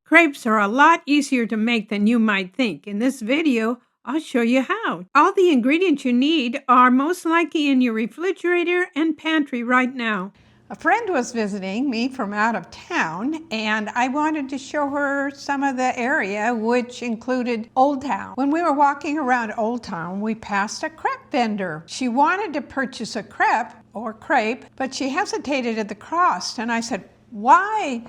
Crepes are a lot easier to make than you might think. In this video, I'll show you how. All the ingredients you need are most likely in your refrigerator and pantry right now. A friend was visiting me from out of town, and I wanted to show her some of the area, which included Old Town. When we were walking around Old Town, we passed a crepe vendor. She wanted to purchase a crepe or crepe, but she hesitated at the cost, and I said, "Why?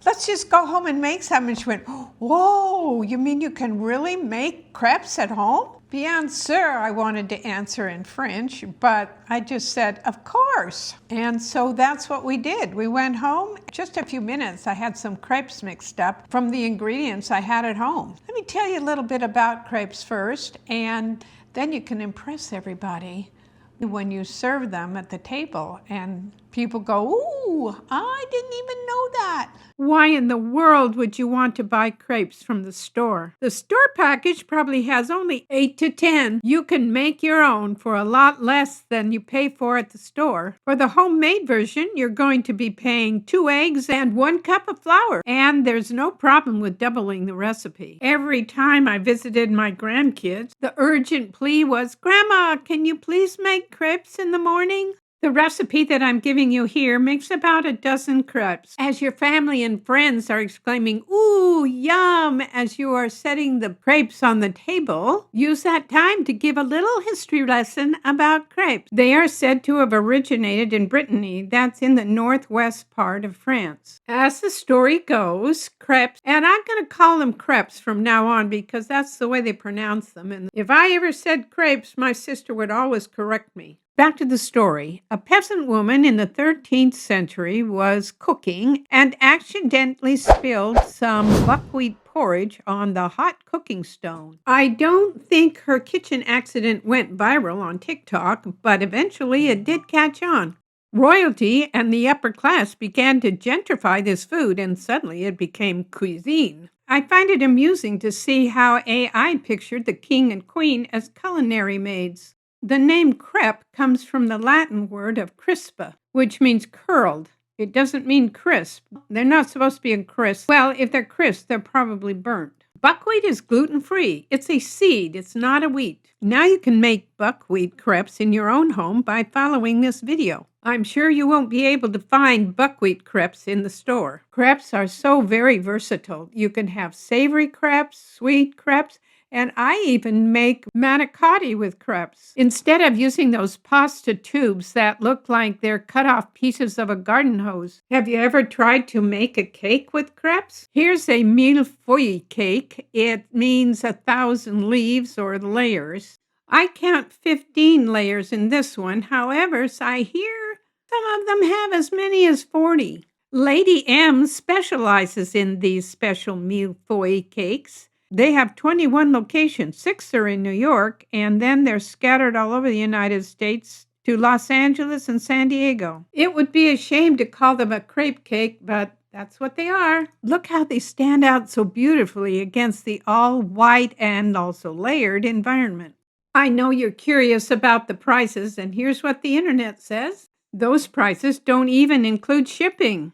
Let's just go home and make some." And she went, "Whoa, you mean you can really make crepes at home?" Bien sûr, I wanted to answer in French, but I just said, "Of course." And so that's what we did. We went home. Just a few minutes, I had some crepes mixed up from the ingredients I had at home. Let me tell you a little bit about crepes first, and then you can impress everybody when you serve them at the table and people go, "Ooh, I didn't even know that." Why in the world would you want to buy crepes from the store? The store package probably has only 8 to 10. You can make your own for a lot less than you pay for at the store. For the homemade version, you're going to be paying 2 eggs and 1 cup of flour. And there's no problem with doubling the recipe. Every time I visited my grandkids, the urgent plea was, "Grandma, can you please make crepes in the morning?" The recipe that I'm giving you here makes about a dozen crepes. As your family and friends are exclaiming, "Ooh, yum," as you are setting the crepes on the table, use that time to give a little history lesson about crepes. They are said to have originated in Brittany, that's in the northwest part of France. As the story goes, crepes, and I'm going to call them crepes from now on because that's the way they pronounce them. And if I ever said crepes, my sister would always correct me. Back to the story. A peasant woman in the 13th century was cooking and accidentally spilled some buckwheat porridge on the hot cooking stone. I don't think her kitchen accident went viral on TikTok, but eventually it did catch on. Royalty and the upper class began to gentrify this food, and suddenly it became cuisine. I find it amusing to see how AI pictured the king and queen as culinary maids. The name crepe comes from the Latin word of crispa, which means curled. It doesn't mean crisp. They're not supposed to be a crisp. Well, if they're crisp, they're probably burnt. Buckwheat is gluten-free. It's a seed. It's not a wheat. Now you can make buckwheat crepes in your own home by following this video. I'm sure you won't be able to find buckwheat crepes in the store. Crepes are so very versatile. You can have savory crepes, sweet crepes, and I even make manicotti with crepes. Instead of using those pasta tubes that look like they're cut off pieces of a garden hose. Have you ever tried to make a cake with crepes? Here's a millefeuille cake. It means 1,000 leaves or layers. I count 15 layers in this one. However, I hear some of them have as many as 40. Lady M specializes in these special millefeuille cakes. They have 21 locations. 6 are in New York, and then they're scattered all over the United States to Los Angeles and San Diego. It would be a shame to call them a crepe cake, but that's what they are. Look how they stand out so beautifully against the all-white and also layered environment. I know you're curious about the prices, and here's what the internet says. Those prices don't even include shipping.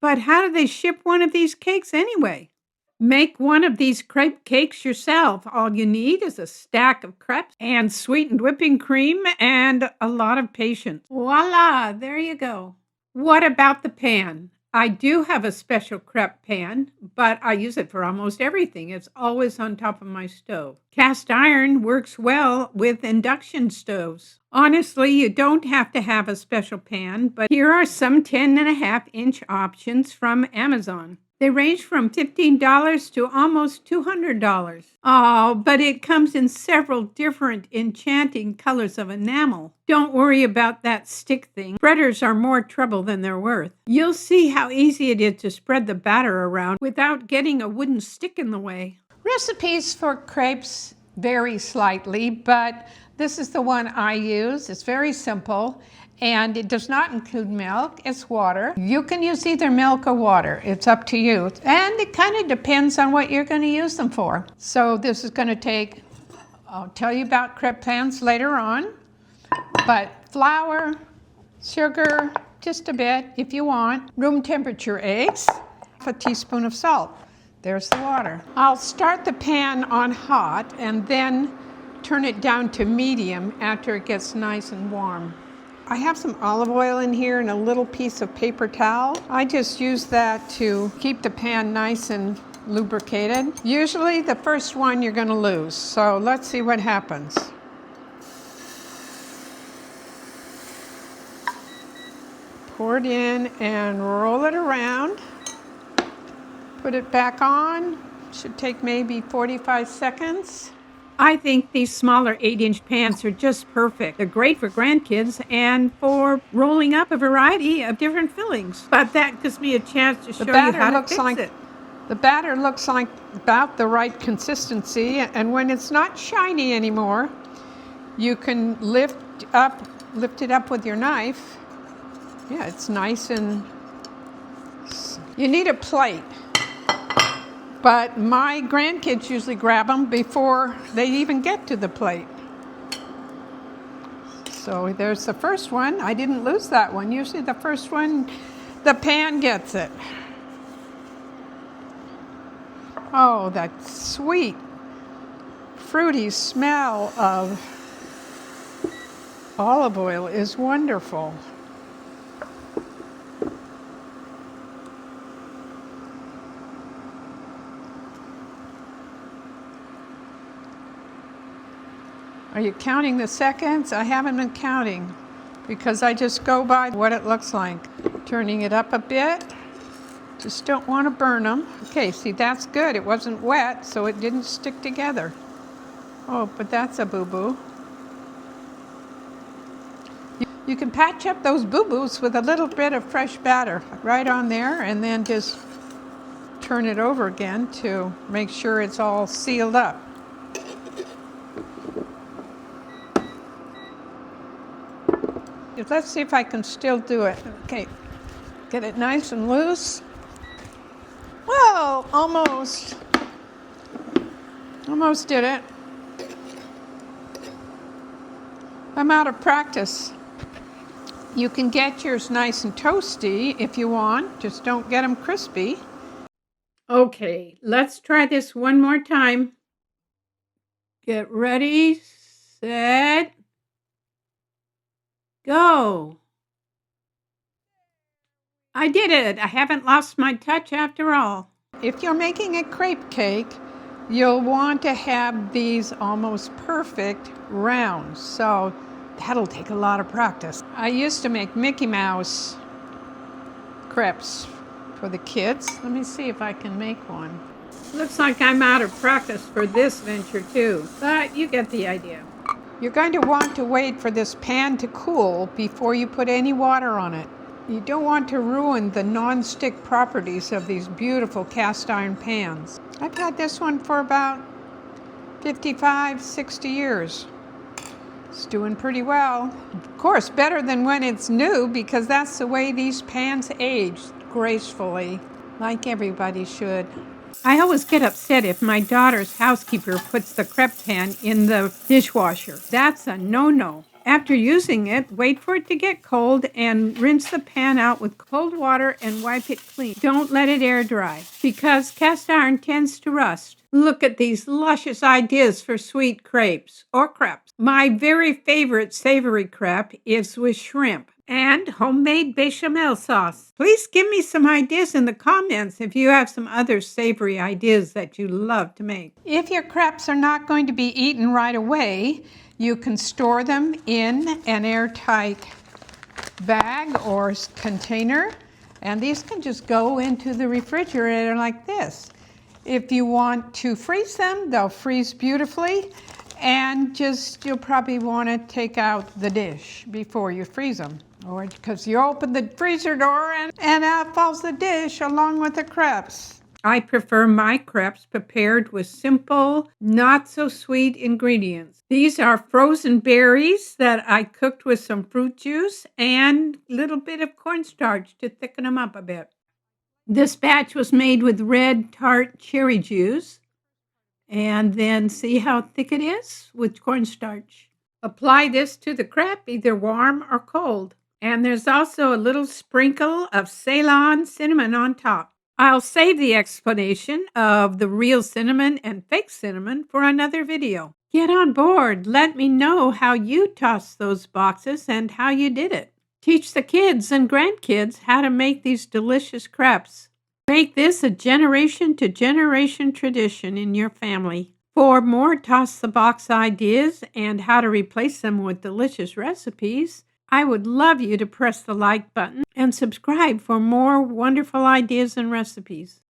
But how do they ship one of these cakes anyway? Make one of these crepe cakes yourself. All you need is a stack of crepes and sweetened whipping cream and a lot of patience. Voila, there you go. What about the pan? I do have a special crepe pan, but I use it for almost everything. It's always on top of my stove. Cast iron works well with induction stoves. Honestly, you don't have to have a special pan, but here are some 10.5-inch options from Amazon. They range from $15 to almost $200. Oh, but it comes in several different enchanting colors of enamel. Don't worry about that stick thing. Spreaders are more trouble than they're worth. You'll see how easy it is to spread the batter around without getting a wooden stick in the way. Recipes for crepes vary slightly, but this is the one I use. It's very simple. And it does not include milk, it's water. You can use either milk or water, it's up to you. And it kind of depends on what you're going to use them for. So this is going to take, I'll tell you about crepe pans later on, but flour, sugar, just a bit if you want, room temperature eggs, a teaspoon of salt. There's the water. I'll start the pan on hot and then turn it down to medium after it gets nice and warm. I have some olive oil in here and a little piece of paper towel. I just use that to keep the pan nice and lubricated. Usually the first one you're going to lose, so let's see what happens. Pour it in and roll it around. Put it back on. Should take maybe 45 seconds. I think these smaller 8-inch pans are just perfect. They're great for grandkids and for rolling up a variety of different fillings. But that gives me a chance to show you how to fix it. The batter looks like about the right consistency, and when it's not shiny anymore, you can lift it up with your knife. Yeah, it's nice, and you need a plate. But my grandkids usually grab them before they even get to the plate. So there's the first one. I didn't lose that one. Usually the first one, the pan gets it. Oh, that sweet, fruity smell of olive oil is wonderful. Are you counting the seconds? I haven't been counting because I just go by what it looks like. Turning it up a bit. Just don't want to burn them. Okay, see, that's good. It wasn't wet, so it didn't stick together. Oh, but that's a boo-boo. You can patch up those boo-boos with a little bit of fresh batter right on there, and then just turn it over again to make sure it's all sealed up. Let's see if I can still do it. Okay, get it nice and loose. Well, almost did it. I'm out of practice. You can get yours nice and toasty if you want, just don't get them crispy. Okay, let's try this one more time. Get ready, set, go. I did it. I haven't lost my touch after all. If you're making a crepe cake, you'll want to have these almost perfect rounds. So that'll take a lot of practice. I used to make Mickey Mouse crepes for the kids. Let me see if I can make one. Looks like I'm out of practice for this venture too, but you get the idea. You're going to want to wait for this pan to cool before you put any water on it. You don't want to ruin the non-stick properties of these beautiful cast iron pans. I've had this one for about 55, 60 years. It's doing pretty well. Of course, better than when it's new, because that's the way these pans age, gracefully, like everybody should. I always get upset if my daughter's housekeeper puts the crepe pan in the dishwasher. That's a no-no. After using it, wait for it to get cold and rinse the pan out with cold water and wipe it clean. Don't let it air dry because cast iron tends to rust. Look at these luscious ideas for sweet crepes or crepes. My very favorite savory crepe is with shrimp and homemade bechamel sauce. Please give me some ideas in the comments if you have some other savory ideas that you love to make. If your crepes are not going to be eaten right away, you can store them in an airtight bag or container, and these can just go into the refrigerator like this. If you want to freeze them, they'll freeze beautifully, and you'll probably want to take out the dish before you freeze them, or because you open the freezer door and out falls the dish along with the crepes. I prefer my crepes prepared with simple, not-so-sweet ingredients. These are frozen berries that I cooked with some fruit juice and a little bit of cornstarch to thicken them up a bit. This batch was made with red tart cherry juice. And then see how thick it is with cornstarch. Apply this to the crepe, either warm or cold. And there's also a little sprinkle of Ceylon cinnamon on top. I'll save the explanation of the real cinnamon and fake cinnamon for another video. Get on board. Let me know how you tossed those boxes and how you did it. Teach the kids and grandkids how to make these delicious crepes. Make this a generation-to-generation tradition in your family. For more Toss the Box ideas and how to replace them with delicious recipes, I would love you to press the like button and subscribe for more wonderful ideas and recipes.